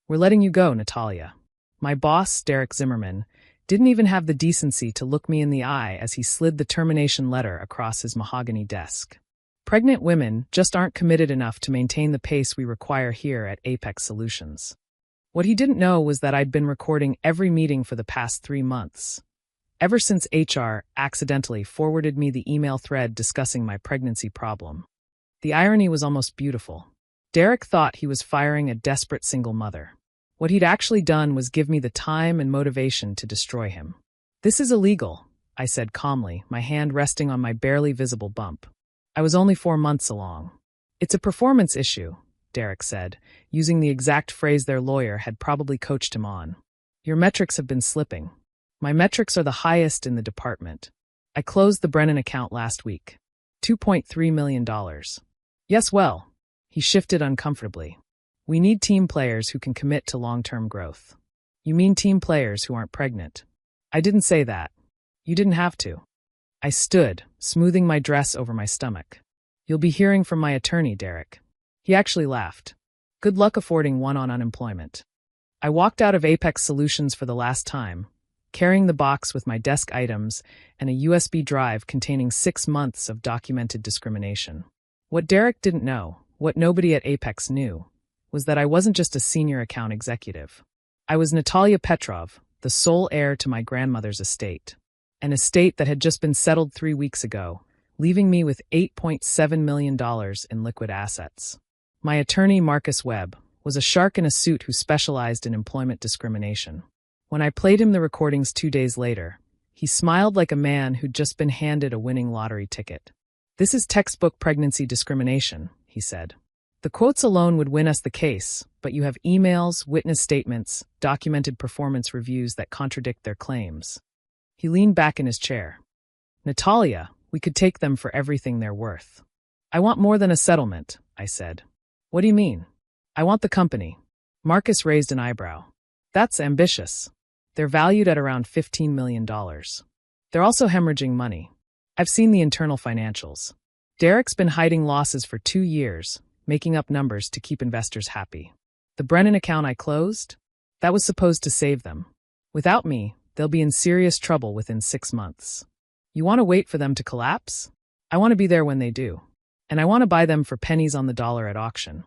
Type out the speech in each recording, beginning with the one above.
We're letting you go, Natalia. My boss, Derek Zimmerman, didn't even have the decency to look me in the eye as he slid the termination letter across his mahogany desk. Pregnant women just aren't committed enough to maintain the pace we require here at Apex Solutions. What he didn't know was that I'd been recording every meeting for the past 3 months. Ever since HR accidentally forwarded me the email thread discussing my pregnancy problem. The irony was almost beautiful. Derek thought he was firing a desperate single mother. What he'd actually done was give me the time and motivation to destroy him. "This is illegal," I said calmly, my hand resting on my barely visible bump. I was only 4 months along. "It's a performance issue," Derek said, using the exact phrase their lawyer had probably coached him on. "Your metrics have been slipping." "My metrics are the highest in the department. I closed the Brennan account last week. $2.3 million. "Yes, well." He shifted uncomfortably. "We need team players who can commit to long-term growth." "You mean team players who aren't pregnant?" "I didn't say that. You didn't have to." I stood, smoothing my dress over my stomach. "You'll be hearing from my attorney, Derek." He actually laughed. "Good luck affording one on unemployment." I walked out of Apex Solutions for the last time, carrying the box with my desk items and a USB drive containing 6 months of documented discrimination. What Derek didn't know, what nobody at Apex knew, was that I wasn't just a senior account executive. I was Natalia Petrov, the sole heir to my grandmother's estate. An estate that had just been settled 3 weeks ago, leaving me with $8.7 million in liquid assets. My attorney, Marcus Webb, was a shark in a suit who specialized in employment discrimination. When I played him the recordings 2 days later, he smiled like a man who'd just been handed a winning lottery ticket. "This is textbook pregnancy discrimination," he said. "The quotes alone would win us the case, but you have emails, witness statements, documented performance reviews that contradict their claims." He leaned back in his chair. "Natalia, we could take them for everything they're worth." "I want more than a settlement," I said. "What do you mean?" "I want the company." Marcus raised an eyebrow. "That's ambitious. They're valued at around $15 million. They're also hemorrhaging money. I've seen the internal financials. Derek's been hiding losses for 2 years, making up numbers to keep investors happy. The Brennan account I closed? That was supposed to save them. Without me, they'll be in serious trouble within 6 months. You want to wait for them to collapse? I want to be there when they do. And I want to buy them for pennies on the dollar at auction."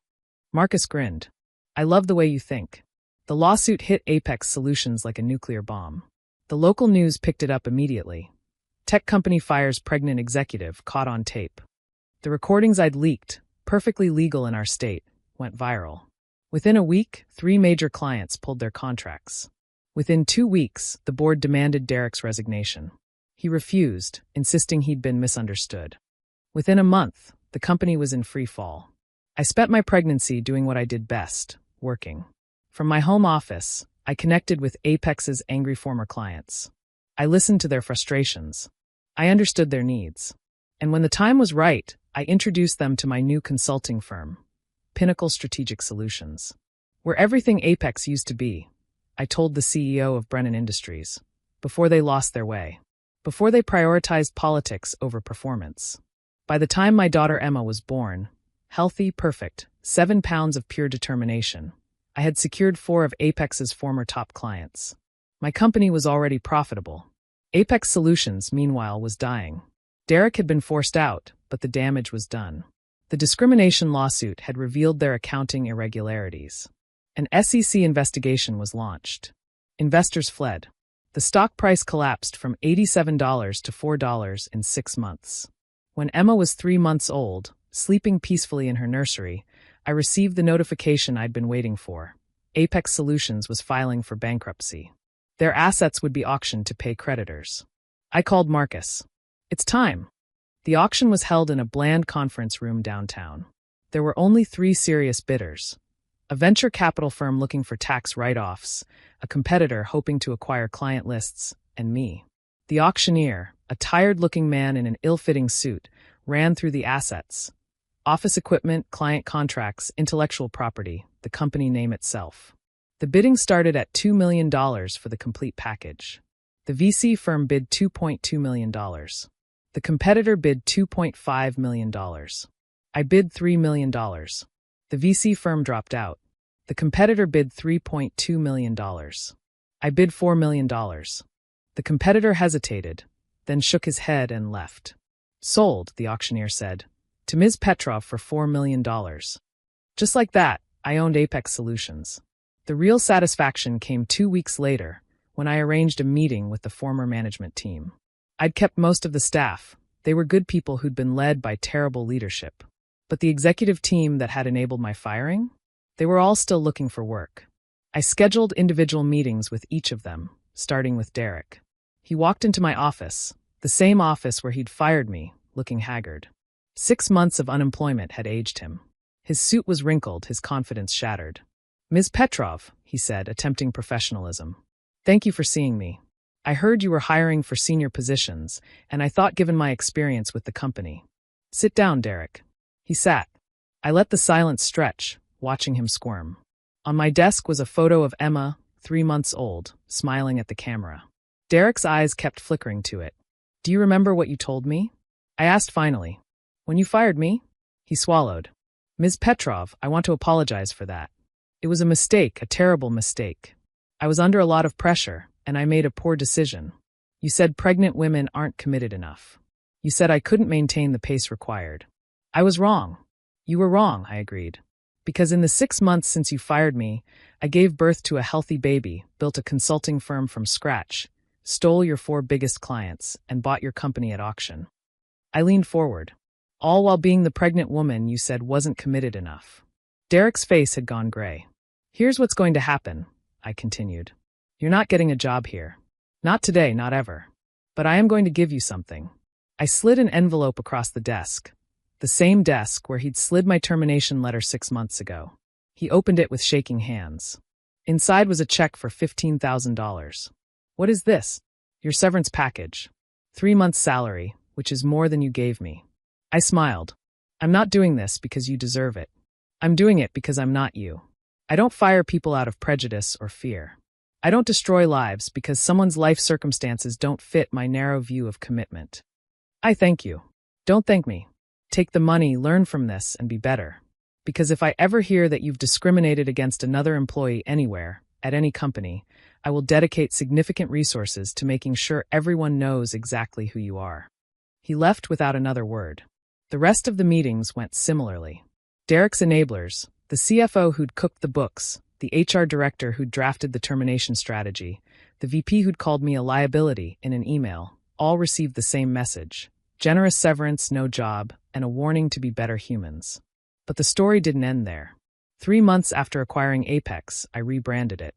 Marcus grinned. "I love the way you think." The lawsuit hit Apex Solutions like a nuclear bomb. The local news picked it up immediately. "Tech company fires pregnant executive caught on tape." The recordings I'd leaked, perfectly legal in our state, went viral. Within a week, 3 major clients pulled their contracts. Within 2 weeks, the board demanded Derek's resignation. He refused, insisting he'd been misunderstood. Within a month, the company was in free fall. I spent my pregnancy doing what I did best, working. From my home office, I connected with Apex's angry former clients. I listened to their frustrations. I understood their needs. And when the time was right, I introduced them to my new consulting firm, Pinnacle Strategic Solutions. "We're everything Apex used to be," I told the CEO of Brennan Industries, before they lost their way, before they prioritized politics over performance. By the time my daughter Emma was born, healthy, perfect, 7 pounds of pure determination, I had secured 4 of Apex's former top clients. My company was already profitable. Apex Solutions, meanwhile, was dying. Derek had been forced out, but the damage was done. The discrimination lawsuit had revealed their accounting irregularities. An SEC investigation was launched. Investors fled. The stock price collapsed from $87 to $4 in 6 months. When Emma was 3 months old, sleeping peacefully in her nursery, I received the notification I'd been waiting for. Apex Solutions was filing for bankruptcy. Their assets would be auctioned to pay creditors. I called Marcus. "It's time." The auction was held in a bland conference room downtown. There were only 3 serious bidders. A venture capital firm looking for tax write-offs, a competitor hoping to acquire client lists, and me. The auctioneer, a tired-looking man in an ill-fitting suit, ran through the assets. Office equipment, client contracts, intellectual property, the company name itself. The bidding started at $2 million for the complete package. The VC firm bid $2.2 million. The competitor bid $2.5 million. I bid $3 million. The VC firm dropped out. The competitor bid $3.2 million. I bid $4 million. The competitor hesitated, then shook his head and left. Sold, the auctioneer said, to Ms. Petrov for $4 million. Just like that, I owned Apex Solutions. The real satisfaction came 2 weeks later, when I arranged a meeting with the former management team. I'd kept most of the staff. They were good people who'd been led by terrible leadership. But the executive team that had enabled my firing? They were all still looking for work. I scheduled individual meetings with each of them, starting with Derek. He walked into my office, the same office where he'd fired me, looking haggard. 6 months of unemployment had aged him. His suit was wrinkled, his confidence shattered. Ms. Petrov, he said, attempting professionalism. Thank you for seeing me. I heard you were hiring for senior positions, and I thought given my experience with the company. Sit down, Derek. He sat. I let the silence stretch, watching him squirm. On my desk was a photo of Emma, 3 months old, smiling at the camera. Derek's eyes kept flickering to it. Do you remember what you told me? I asked finally. When you fired me? He swallowed. Ms. Petrov, I want to apologize for that. It was a mistake, a terrible mistake. I was under a lot of pressure, and I made a poor decision. You said pregnant women aren't committed enough. You said I couldn't maintain the pace required. I was wrong. You were wrong, I agreed. Because in the 6 months since you fired me, I gave birth to a healthy baby, built a consulting firm from scratch, stole your 4 biggest clients, and bought your company at auction. I leaned forward. All while being the pregnant woman you said wasn't committed enough. Derek's face had gone gray. Here's what's going to happen, I continued. You're not getting a job here. Not today, not ever. But I am going to give you something. I slid an envelope across the desk. The same desk where he'd slid my termination letter 6 months ago. He opened it with shaking hands. Inside was a check for $15,000. What is this? Your severance package. 3 months' salary, which is more than you gave me. I smiled. I'm not doing this because you deserve it. I'm doing it because I'm not you. I don't fire people out of prejudice or fear. I don't destroy lives because someone's life circumstances don't fit my narrow view of commitment. I thank you. Don't thank me. Take the money, learn from this, and be better. Because if I ever hear that you've discriminated against another employee anywhere, at any company, I will dedicate significant resources to making sure everyone knows exactly who you are. He left without another word. The rest of the meetings went similarly. Derek's enablers, the CFO who'd cooked the books, the HR director who'd drafted the termination strategy, the VP who'd called me a liability in an email, all received the same message. Generous severance, no job, and a warning to be better humans. But the story didn't end there. 3 months after acquiring Apex, I rebranded it.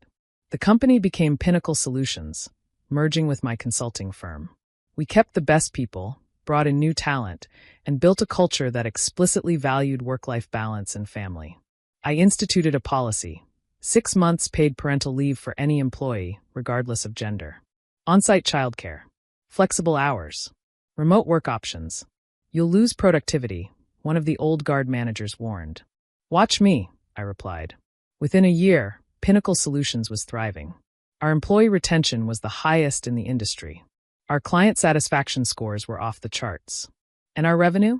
The company became Pinnacle Solutions, merging with my consulting firm. We kept the best people, brought in new talent, and built a culture that explicitly valued work-life balance and family. I instituted a policy: 6 months paid parental leave for any employee, regardless of gender. On-site childcare. Flexible hours. Remote work options. You'll lose productivity, one of the old guard managers warned. Watch me, I replied. Within a year, Pinnacle Solutions was thriving. Our employee retention was the highest in the industry. Our client satisfaction scores were off the charts. And our revenue?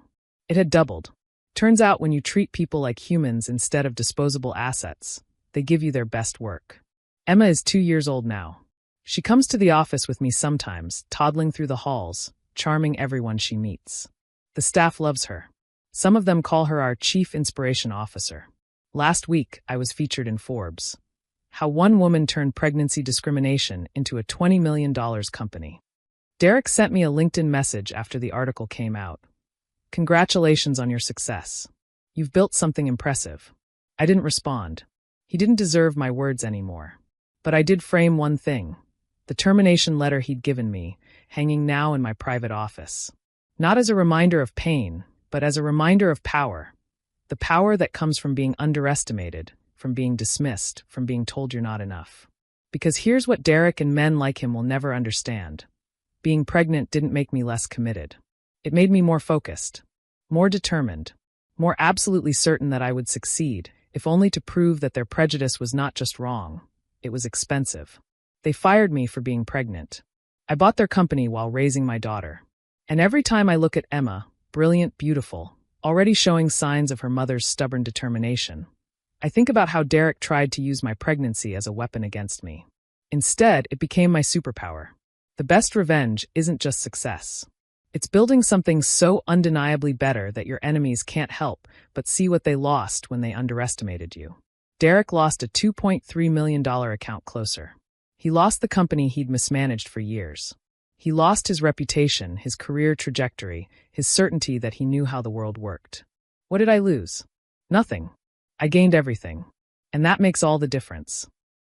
It had doubled. Turns out when you treat people like humans instead of disposable assets, they give you their best work. Emma is 2 years old now. She comes to the office with me sometimes, toddling through the halls, charming everyone she meets. The staff loves her. Some of them call her our Chief Inspiration Officer. Last week, I was featured in Forbes. How one woman turned pregnancy discrimination into a $20 million company. Derek sent me a LinkedIn message after the article came out. Congratulations on your success. You've built something impressive. I didn't respond. He didn't deserve my words anymore. But I did frame one thing: the termination letter he'd given me, hanging now in my private office. Not as a reminder of pain, but as a reminder of power. The power that comes from being underestimated, from being dismissed, from being told you're not enough. Because here's what Derek and men like him will never understand. Being pregnant didn't make me less committed. It made me more focused, more determined, more absolutely certain that I would succeed, if only to prove that their prejudice was not just wrong, it was expensive. They fired me for being pregnant. I bought their company while raising my daughter. And every time I look at Emma, brilliant, beautiful, already showing signs of her mother's stubborn determination, I think about how Derek tried to use my pregnancy as a weapon against me. Instead, it became my superpower. The best revenge isn't just success. It's building something so undeniably better that your enemies can't help but see what they lost when they underestimated you. Derek lost a $2.3 million account closer. He lost the company he'd mismanaged for years. He lost his reputation, his career trajectory, his certainty that he knew how the world worked. What did I lose? Nothing. I gained everything. And that makes all the difference.